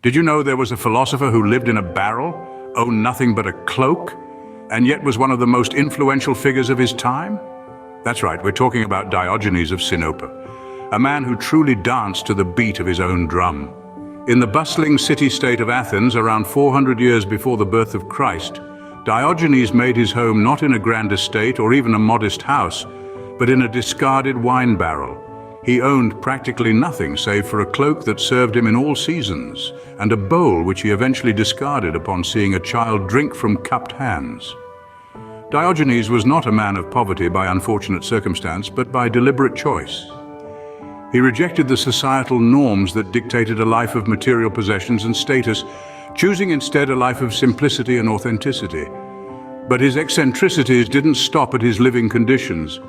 Did you know there was a philosopher who lived in a barrel, owned nothing but a cloak, and yet was one of the most influential figures of his time? That's right, we're talking about Diogenes of Sinope, a man who truly danced to the beat of his own drum. In the bustling city-state of Athens, around 400 years before the birth of Christ, Diogenes made his home not in a grand estate or even a modest house, but in a discarded wine barrel. He owned practically nothing save for a cloak that served him in all seasons, and a bowl which he eventually discarded upon seeing a child drink from cupped hands. Diogenes was not a man of poverty by unfortunate circumstance, but by deliberate choice. He rejected the societal norms that dictated a life of material possessions and status, choosing instead a life of simplicity and authenticity. But his eccentricities didn't stop at his living conditions.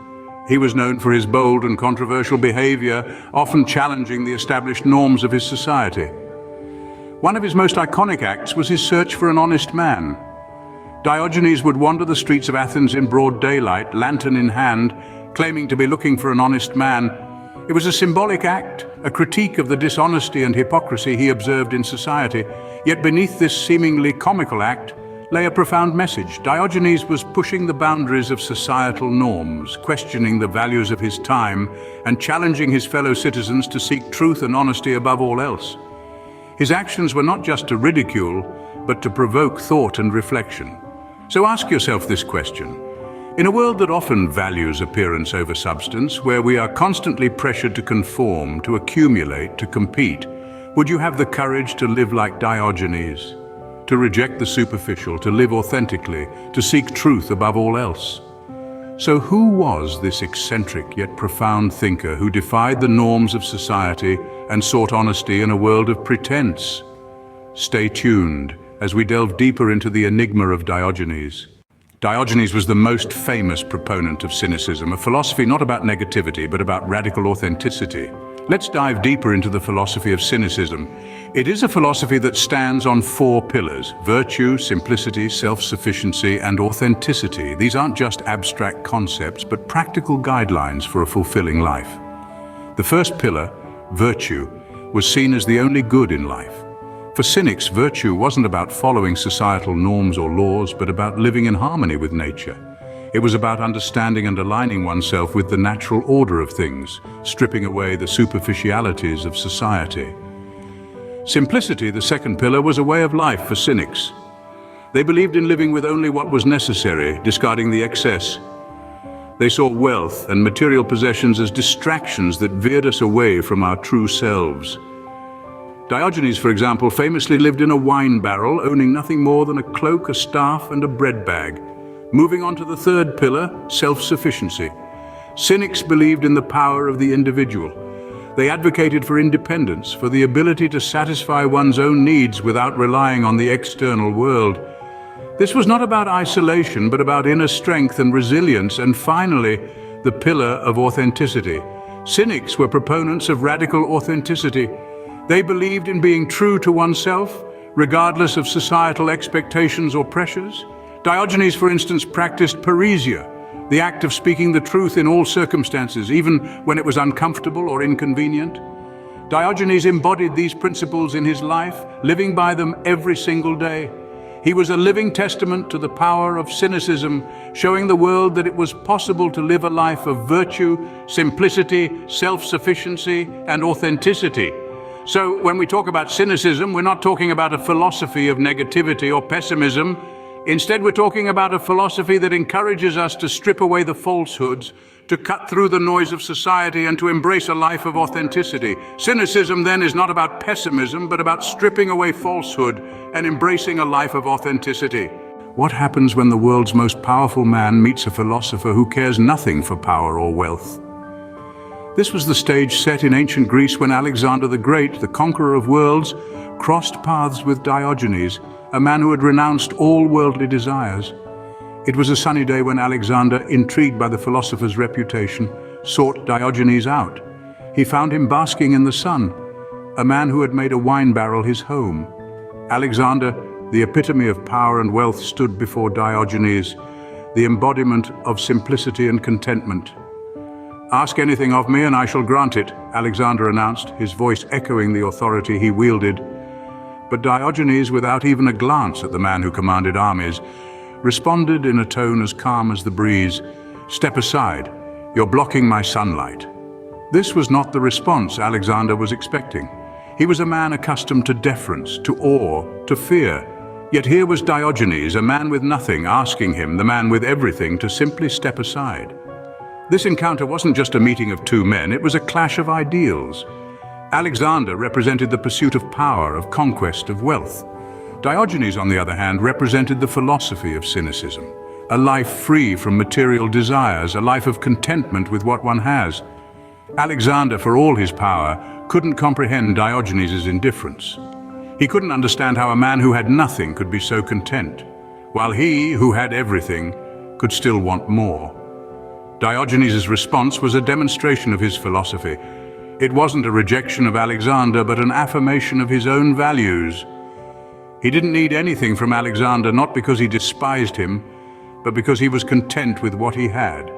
He was known for his bold and controversial behavior, often challenging the established norms of his society. One of his most iconic acts was his search for an honest man. Diogenes would wander the streets of Athens in broad daylight, lantern in hand, claiming to be looking for an honest man. It was a symbolic act, a critique of the dishonesty and hypocrisy he observed in society. Yet beneath this seemingly comical act lay a profound message. Diogenes was pushing the boundaries of societal norms, questioning the values of his time, and challenging his fellow citizens to seek truth and honesty above all else. His actions were not just to ridicule, but to provoke thought and reflection. So ask yourself this question. In a world that often values appearance over substance, where we are constantly pressured to conform, to accumulate, to compete, would you have the courage to live like Diogenes? To reject the superficial, to live authentically, to seek truth above all else? So who was this eccentric yet profound thinker who defied the norms of society and sought honesty in a world of pretense? Stay tuned as we delve deeper into the enigma of Diogenes. Diogenes was the most famous proponent of cynicism, a philosophy not about negativity, but about radical authenticity. Let's dive deeper into the philosophy of cynicism. It is a philosophy that stands on four pillars: virtue, simplicity, self-sufficiency, and authenticity. These aren't just abstract concepts, but practical guidelines for a fulfilling life. The first pillar, virtue, was seen as the only good in life. For cynics, virtue wasn't about following societal norms or laws, but about living in harmony with nature. It was about understanding and aligning oneself with the natural order of things, stripping away the superficialities of society. Simplicity, the second pillar, was a way of life for cynics. They believed in living with only what was necessary, discarding the excess. They saw wealth and material possessions as distractions that veered us away from our true selves. Diogenes, for example, famously lived in a wine barrel, owning nothing more than a cloak, a staff, and a bread bag. Moving on to the third pillar, self-sufficiency. Cynics believed in the power of the individual. They advocated for independence, for the ability to satisfy one's own needs without relying on the external world. This was not about isolation, but about inner strength and resilience. And finally, the pillar of authenticity. Cynics were proponents of radical authenticity. They believed in being true to oneself, regardless of societal expectations or pressures. Diogenes, for instance, practiced parrhesia, the act of speaking the truth in all circumstances, even when it was uncomfortable or inconvenient. Diogenes embodied these principles in his life, living by them every single day. He was a living testament to the power of cynicism, showing the world that it was possible to live a life of virtue, simplicity, self-sufficiency, and authenticity. So when we talk about cynicism, we're not talking about a philosophy of negativity or pessimism. Instead, we're talking about a philosophy that encourages us to strip away the falsehoods, to cut through the noise of society, and to embrace a life of authenticity. Cynicism, then, is not about pessimism, but about stripping away falsehood and embracing a life of authenticity. What happens when the world's most powerful man meets a philosopher who cares nothing for power or wealth? This was the stage set in ancient Greece when Alexander the Great, the conqueror of worlds, crossed paths with Diogenes, a man who had renounced all worldly desires. It was a sunny day when Alexander, intrigued by the philosopher's reputation, sought Diogenes out. He found him basking in the sun, a man who had made a wine barrel his home. Alexander, the epitome of power and wealth, stood before Diogenes, the embodiment of simplicity and contentment. "Ask anything of me and I shall grant it," Alexander announced, his voice echoing the authority he wielded. But Diogenes, without even a glance at the man who commanded armies, responded in a tone as calm as the breeze, "Step aside, you're blocking my sunlight." This was not the response Alexander was expecting. He was a man accustomed to deference, to awe, to fear. Yet here was Diogenes, a man with nothing, asking him, the man with everything, to simply step aside. This encounter wasn't just a meeting of two men, it was a clash of ideals. Alexander represented the pursuit of power, of conquest, of wealth. Diogenes, on the other hand, represented the philosophy of cynicism, a life free from material desires, a life of contentment with what one has. Alexander, for all his power, couldn't comprehend Diogenes' indifference. He couldn't understand how a man who had nothing could be so content, while he, who had everything, could still want more. Diogenes' response was a demonstration of his philosophy. It wasn't a rejection of Alexander, but an affirmation of his own values. He didn't need anything from Alexander, not because he despised him, but because he was content with what he had: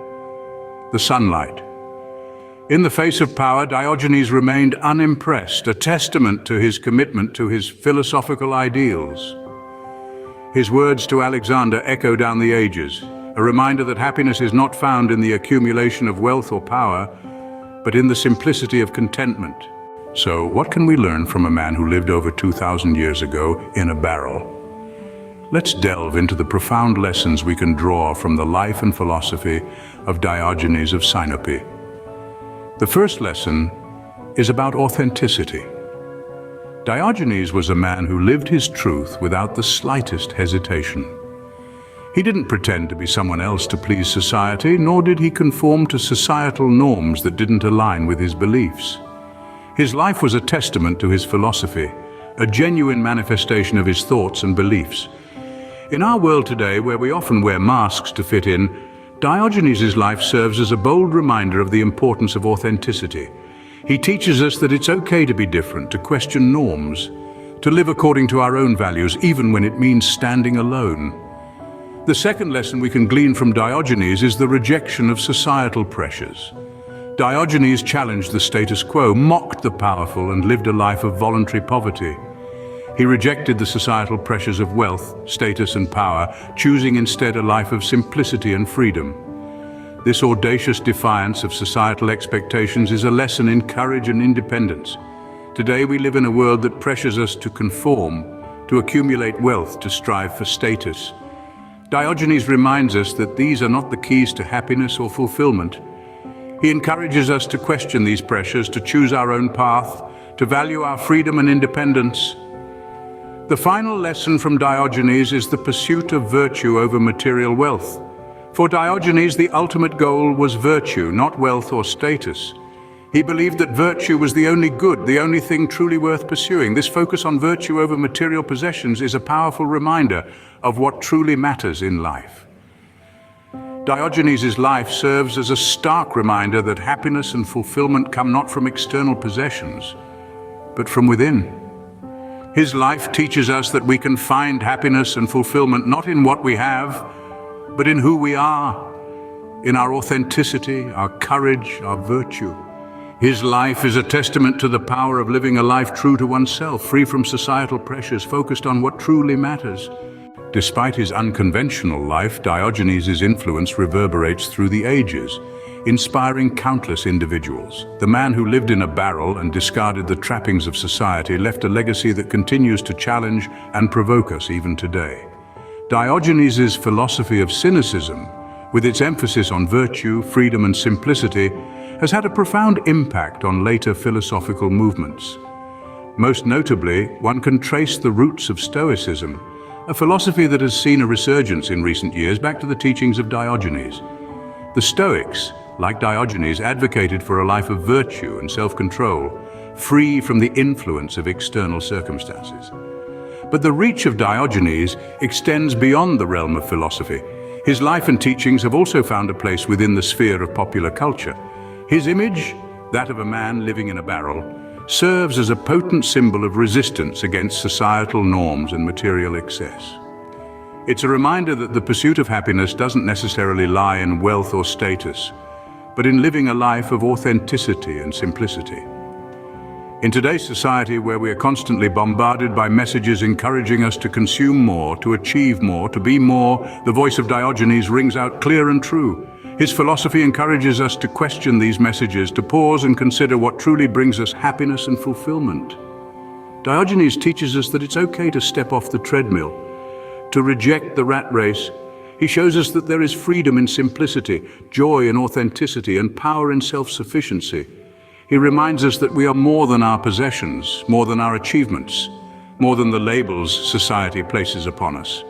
the sunlight. In the face of power, Diogenes remained unimpressed, a testament to his commitment to his philosophical ideals. His words to Alexander echo down the ages, a reminder that happiness is not found in the accumulation of wealth or power, but in the simplicity of contentment. So, what can we learn from a man who lived over 2,000 years ago in a barrel? Let's delve into the profound lessons we can draw from the life and philosophy of Diogenes of Sinope. The first lesson is about authenticity. Diogenes was a man who lived his truth without the slightest hesitation. He didn't pretend to be someone else to please society, nor did he conform to societal norms that didn't align with his beliefs. His life was a testament to his philosophy, a genuine manifestation of his thoughts and beliefs. In our world today, where we often wear masks to fit in, Diogenes' life serves as a bold reminder of the importance of authenticity. He teaches us that it's okay to be different, to question norms, to live according to our own values, even when it means standing alone. The second lesson we can glean from Diogenes is the rejection of societal pressures. Diogenes challenged the status quo, mocked the powerful, and lived a life of voluntary poverty. He rejected the societal pressures of wealth, status, and power, choosing instead a life of simplicity and freedom. This audacious defiance of societal expectations is a lesson in courage and independence. Today we live in a world that pressures us to conform, to accumulate wealth, to strive for status. Diogenes reminds us that these are not the keys to happiness or fulfillment. He encourages us to question these pressures, to choose our own path, to value our freedom and independence. The final lesson from Diogenes is the pursuit of virtue over material wealth. For Diogenes, the ultimate goal was virtue, not wealth or status. He believed that virtue was the only good, the only thing truly worth pursuing. This focus on virtue over material possessions is a powerful reminder of what truly matters in life. Diogenes' life serves as a stark reminder that happiness and fulfillment come not from external possessions, but from within. His life teaches us that we can find happiness and fulfillment not in what we have, but in who we are, in our authenticity, our courage, our virtue. His life is a testament to the power of living a life true to oneself, free from societal pressures, focused on what truly matters. Despite his unconventional life, Diogenes' influence reverberates through the ages, inspiring countless individuals. The man who lived in a barrel and discarded the trappings of society left a legacy that continues to challenge and provoke us even today. Diogenes' philosophy of cynicism, with its emphasis on virtue, freedom, and simplicity, has had a profound impact on later philosophical movements. Most notably, one can trace the roots of Stoicism, a philosophy that has seen a resurgence in recent years back to the teachings of Diogenes. The Stoics, like Diogenes, advocated for a life of virtue and self-control, free from the influence of external circumstances. But the reach of Diogenes extends beyond the realm of philosophy. His life and teachings have also found a place within the sphere of popular culture. His image, that of a man living in a barrel, serves as a potent symbol of resistance against societal norms and material excess. It's a reminder that the pursuit of happiness doesn't necessarily lie in wealth or status, but in living a life of authenticity and simplicity. In today's society, where we are constantly bombarded by messages encouraging us to consume more, to achieve more, to be more, the voice of Diogenes rings out clear and true. His philosophy encourages us to question these messages, to pause and consider what truly brings us happiness and fulfillment. Diogenes teaches us that it's okay to step off the treadmill, to reject the rat race. He shows us that there is freedom in simplicity, joy in authenticity, and power in self-sufficiency. He reminds us that we are more than our possessions, more than our achievements, more than the labels society places upon us.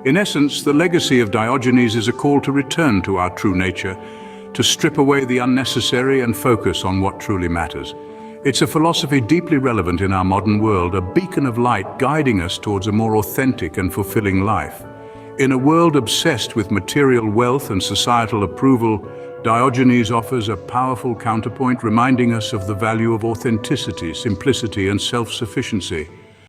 In essence, the legacy of Diogenes is a call to return to our true nature, to strip away the unnecessary and focus on what truly matters. It's a philosophy deeply relevant in our modern world, a beacon of light guiding us towards a more authentic and fulfilling life. In a world obsessed with material wealth and societal approval, Diogenes offers a powerful counterpoint, reminding us of the value of authenticity, simplicity, and self-sufficiency.